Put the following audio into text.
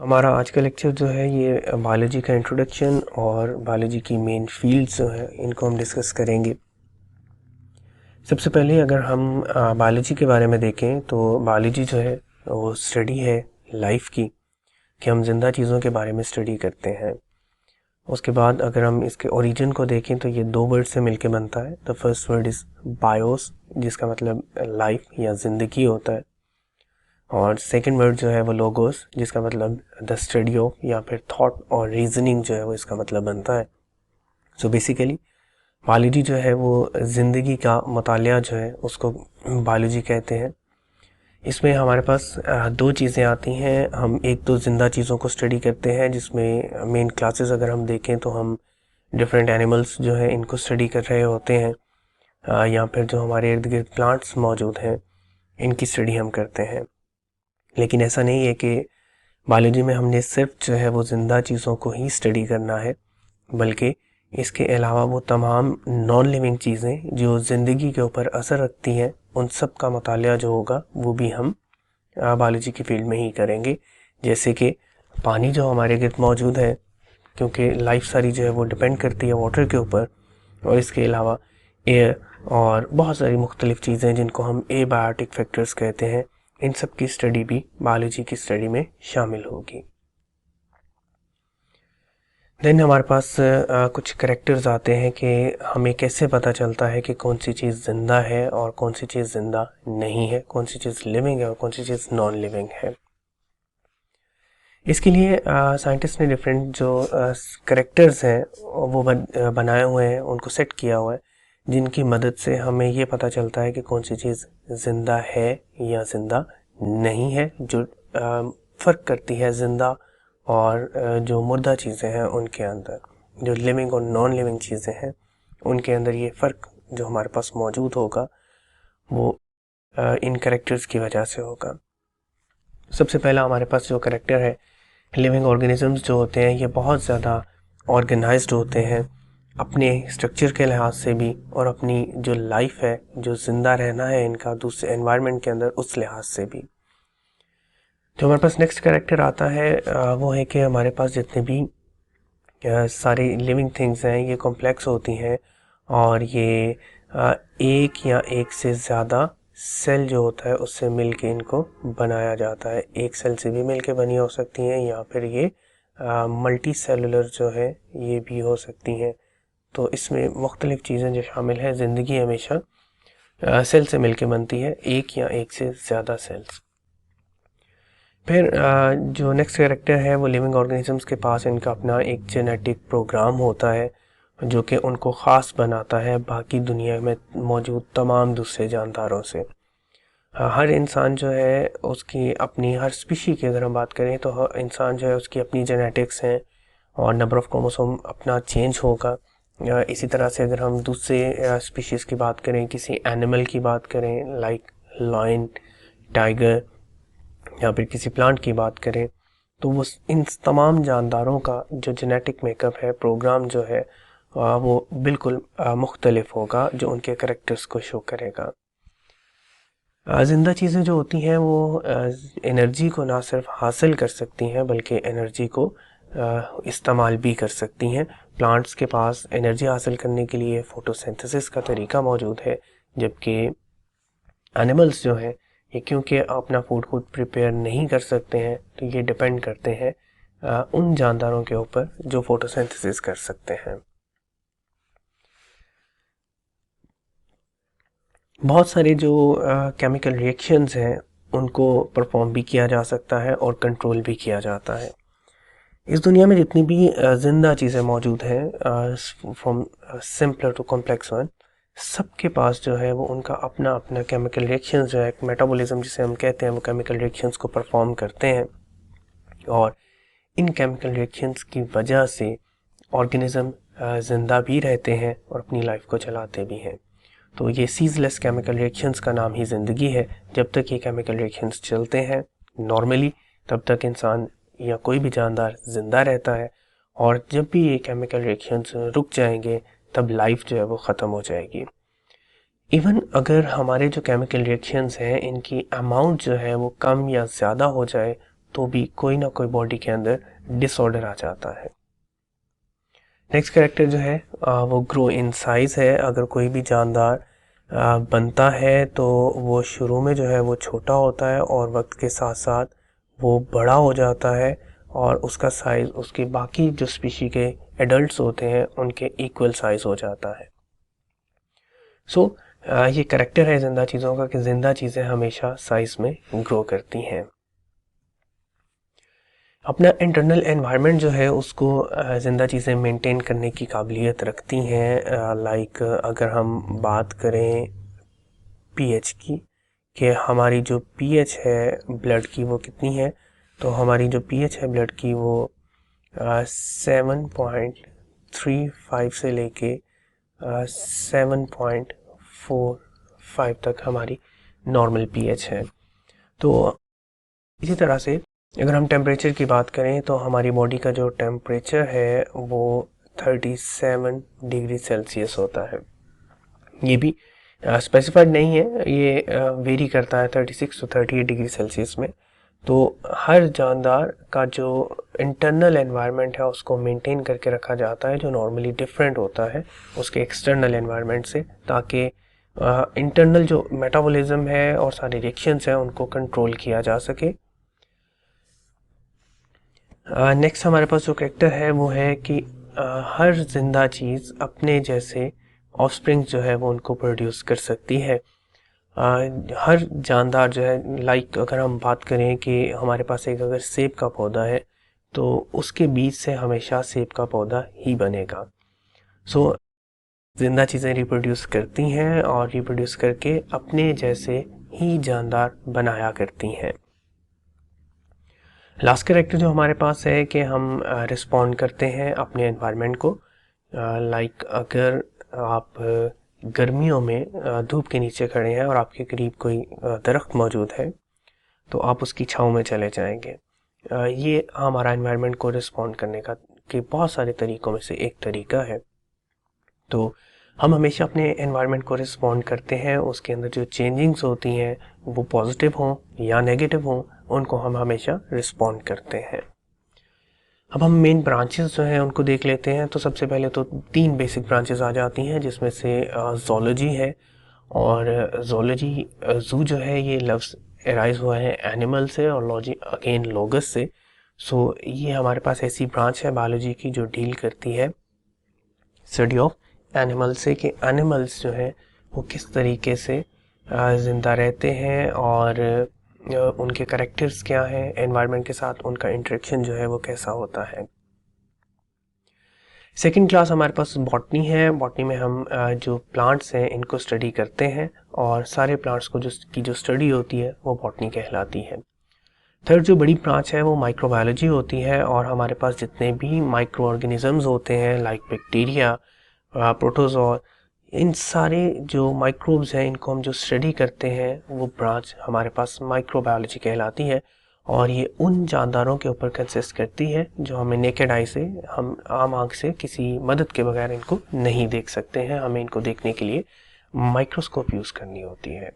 हमारा आज का लेक्चर जो है ये बायोलॉजी का इंट्रोडक्शन और बायोलॉजी की मेन फील्ड्स जो है इनको हम डिस्कस करेंगे। सबसे पहले अगर हम बायोलॉजी के बारे में देखें तो बायोलॉजी जो है वो स्टडी है लाइफ की, कि हम जिंदा चीज़ों के बारे में स्टडी करते हैं। उसके बाद अगर हम इसके ओरिजिन को देखें तो ये दो वर्ड से मिलके बनता है। The first word is BIOS, जिसका मतलब लाइफ या ज़िंदगी होता है, और सेकंड वर्ड जो है वो लोगोस, जिसका मतलब द स्टडी ऑफ या फिर थॉट और रीजनिंग जो है वो इसका मतलब बनता है। सो बेसिकली बायोलॉजी जो है वो ज़िंदगी का मुतालिया जो है उसको बायोलॉजी कहते हैं। इसमें हमारे पास दो चीज़ें आती हैं। हम एक तो ज़िंदा चीज़ों को स्टडी करते हैं, जिसमें मेन क्लासेस अगर हम देखें तो हम डिफरेंट एनिमल्स जो है इनको स्टडी कर रहे होते हैं, या फिर जो हमारे इर्द गिर्द प्लांट्स मौजूद हैं इनकी स्टडी हम करते हैं। लेकिन ऐसा नहीं है कि बायोलॉजी में हमने सिर्फ जो है वो ज़िंदा चीज़ों को ही स्टडी करना है, बल्कि इसके अलावा वो तमाम नॉन लिविंग चीज़ें जो ज़िंदगी के ऊपर असर रखती हैं उन सब का मुतालिया जो होगा वो भी हम बायोलॉजी की फील्ड में ही करेंगे। जैसे कि पानी जो हमारे गिर्द मौजूद है, क्योंकि लाइफ सारी जो है वो डिपेंड करती है वाटर के ऊपर, और इसके अलावा एयर और बहुत सारी मुख्तलिफ़ चीज़ें जिनको हम एबायोटिक फैक्टर्स कहते हैं, इन सब की स्टडी भी बायोलॉजी की स्टडी में शामिल होगी। देन हमारे पास कुछ करेक्टर्स आते हैं कि हमें कैसे पता चलता है कि कौन सी चीज़ ज़िंदा है और कौन सी चीज़ ज़िंदा नहीं है, कौन सी चीज़ लिविंग है और कौन सी चीज़ नॉन लिविंग है। इसके लिए साइंटिस्ट ने डिफरेंट जो करेक्टर्स हैं वो बनाए हुए हैं, उनको सेट किया हुआ है, जिनकी मदद से हमें ये पता चलता है कि कौन सी चीज़ ज़िंदा है या ज़िंदा नहीं है। जो फ़र्क करती है ज़िंदा और जो मुर्दा चीज़ें हैं उनके अंदर, जो लिविंग और नॉन लिविंग चीज़ें हैं उनके अंदर ये फ़र्क जो हमारे पास मौजूद होगा वो इन करेक्टर्स की वजह से होगा। सबसे पहला हमारे पास जो करेक्टर है, लिविंग ऑर्गेनिजम्स जो होते हैं ये बहुत ज़्यादा ऑर्गेनाइज्ड होते हैं अपने स्ट्रक्चर के लिहाज से भी, और अपनी जो लाइफ है, जो ज़िंदा रहना है इनका दूसरे एनवायरनमेंट के अंदर, उस लिहाज से भी। जो हमारे पास नेक्स्ट कैरेक्टर आता है वो है कि हमारे पास जितने भी सारी लिविंग थिंग्स हैं ये कॉम्प्लेक्स होती हैं, और ये एक या एक से ज़्यादा सेल जो होता है उससे मिलके इनको बनाया जाता है। एक सेल से भी मिलके बनी हो सकती हैं, या फिर ये मल्टी सेलुलर जो है ये भी हो सकती हैं। तो इसमें मुख्तलिफ़ चीज़ें जो शामिल हैं। ज़िंदगी हमेशा सेल से मिलके बनती है, एक या एक से ज़्यादा सेल्स। फिर जो नेक्स्ट कैरेक्टर है वो लिविंग ऑर्गेनिजम्स के पास इनका अपना एक जेनेटिक प्रोग्राम होता है जो कि उनको ख़ास बनाता है बाकी दुनिया में मौजूद तमाम दूसरे जानदारों से। हर इंसान जो है उसकी अपनी, हर स्पीशी की अगर हम बात करें तो हर इंसान जो है उसकी अपनी जेनेटिक्स हैं और नंबर ऑफ़ क्रोमोसोम अपना चेंज होगा। इसी तरह से अगर हम दूसरे स्पीशीज़ की बात करें, किसी एनिमल की बात करें लाइक लायन, टाइगर, या फिर किसी प्लांट की बात करें, तो वो इन तमाम जानदारों का जो जेनेटिक मेकअप है, प्रोग्राम जो है वो बिल्कुल मुख्तलिफ होगा, जो उनके करेक्टर्स को शो करेगा। ज़िंदा चीज़ें जो होती हैं वो एनर्जी को ना सिर्फ हासिल कर सकती हैं बल्कि एनर्जी को इस्तेमाल भी कर सकती हैं। प्लांट्स के पास एनर्जी हासिल करने के लिए फोटोसिंथेसिस का तरीका मौजूद है, जबकि एनिमल्स जो हैं ये क्योंकि अपना फूड खुद प्रिपेयर नहीं कर सकते हैं तो ये डिपेंड करते हैं उन जानदारों के ऊपर जो फोटोसिंथेसिस कर सकते हैं। बहुत सारे जो केमिकल रिएक्शंस हैं उनको परफॉर्म भी किया जा सकता है और कंट्रोल भी किया जाता है। इस दुनिया में जितनी भी ज़िंदा चीज़ें मौजूद हैं, from simpler to complex one, सबके पास जो है वो उनका अपना अपना केमिकल रिएक्शंस जो है, मेटाबॉलिज्म जिसे हम कहते हैं, वो केमिकल रिएक्शंस को परफॉर्म करते हैं, और इन केमिकल रिएक्शंस की वजह से ऑर्गेनिज्म ज़िंदा भी रहते हैं और अपनी लाइफ को चलाते भी हैं। तो ये सीजलेस केमिकल रिएक्शंस का नाम ही ज़िंदगी है। जब तक ये केमिकल रिएक्शंस चलते हैं नॉर्मली, तब तक इंसान या कोई भी जानदार ज़िंदा रहता है, और जब भी ये केमिकल रिएक्शंस रुक जाएंगे तब लाइफ जो है वो ख़त्म हो जाएगी। इवन अगर हमारे जो केमिकल रिएक्शंस हैं इनकी अमाउंट जो है वो कम या ज़्यादा हो जाए तो भी कोई ना कोई बॉडी के अंदर डिसऑर्डर आ जाता है। नेक्स्ट कैरेक्टर जो है वो ग्रो इन साइज है। अगर कोई भी जानदार बनता है तो वो शुरू में जो है वो छोटा होता है और वक्त के साथ साथ वो बड़ा हो जाता है और उसका साइज उसके बाकी जो स्पीशी के एडल्ट्स होते हैं उनके इक्वल साइज हो जाता है। सो ये कैरेक्टर है जिंदा चीज़ों का कि जिंदा चीज़ें हमेशा साइज में ग्रो करती हैं। अपना इंटरनल एनवायरनमेंट जो है उसको ज़िंदा चीज़ें मेंटेन करने की काबिलियत रखती हैं। लाइक अगर हम बात करें पीएच की, कि हमारी जो पीएच है ब्लड की वो कितनी है, तो हमारी जो पीएच है ब्लड की वो 7.35 से लेके 7.45 तक हमारी नॉर्मल पीएच है। तो इसी तरह से अगर हम टेम्परेचर की बात करें तो हमारी बॉडी का जो टेम्परेचर है वो 37 डिग्री सेल्सियस होता है। ये भी स्पेसिफाइड नहीं है, ये वेरी करता है 36 to 38 डिग्री सेल्सियस में। तो हर जानदार का जो इंटरनल एनवायरनमेंट है उसको मेंटेन करके रखा जाता है, जो नॉर्मली डिफरेंट होता है उसके एक्सटर्नल एनवायरनमेंट से, ताकि इंटरनल जो मेटाबॉलिज्म है और सारे रिएक्शंस हैं उनको कंट्रोल किया जा सके। नेक्स्ट हमारे पास जो कैरेक्टर है वो है कि हर जिंदा चीज़ अपने जैसे ऑफस्प्रिंग जो है वो उनको प्रोड्यूस कर सकती है। हर जानदार जो है, लाइक अगर हम बात करें कि हमारे पास एक अगर सेब का पौधा है तो उसके बीज से हमेशा सेब का पौधा ही बनेगा। सो जिंदा चीज़ें रिप्रोड्यूस करती हैं और रिप्रोड्यूस करके अपने जैसे ही जानदार बनाया करती हैं। लास्ट कैरेक्टर जो हमारे पास है कि हम रिस्पॉन्ड करते हैं अपने एनवायरनमेंट को। लाइक अगर आप गर्मियों में धूप के नीचे खड़े हैं और आपके करीब कोई दरख्त मौजूद है तो आप उसकी छांव में चले जाएंगे। ये हमारा एनवायरनमेंट को रिस्पॉन्ड करने का के बहुत सारे तरीकों में से एक तरीका है। तो हम हमेशा अपने एनवायरनमेंट को रिस्पॉन्ड करते हैं, उसके अंदर जो चेंजिंग्स होती हैं वो पॉजिटिव हों या नेगेटिव हों, उनको हम हमेशा रिस्पॉन्ड करते हैं। अब हम मेन ब्रांचेस जो हैं उनको देख लेते हैं। तो सबसे पहले तो 3 बेसिक ब्रांचेस आ जाती हैं, जिसमें से ज़ूलॉजी है। और ज़ूलॉजी ज़ू जो है ये लफ्ज़ एराइज हुआ है एनिमल से और लॉजी अगेन लोगस से। सो ये हमारे पास ऐसी ब्रांच है बायोलॉजी की जो डील करती है स्टडी ऑफ एनिमल से, कि एनिमल्स जो है वो किस तरीके से ज़िंदा रहते हैं और उनके कैरेक्टर्स क्या हैं, एनवायरनमेंट के साथ उनका इंटरेक्शन जो है वो कैसा होता है। सेकेंड क्लास हमारे पास बॉटनी है। बॉटनी में हम जो प्लांट्स हैं इनको स्टडी करते हैं और सारे प्लांट्स को जो स्टडी होती है वो बॉटनी कहलाती है। थर्ड जो बड़ी ब्रांच है वो माइक्रोबायोलॉजी होती है और हमारे पास जितने भी माइक्रो ऑर्गेनिजम्स होते हैं लाइक बैक्टीरिया, प्रोटोजोआ, इन सारे जो माइक्रोब्स हैं इनको हम जो स्टडी करते हैं वो ब्रांच हमारे पास माइक्रोबायोलॉजी कहलाती है। और ये उन जानदारों के ऊपर कंसिस्ट करती है जो हमें नेकेड आई से, हम आम आँख से किसी मदद के बगैर इनको नहीं देख सकते हैं, हमें इनको देखने के लिए माइक्रोस्कोप यूज़ करनी होती है।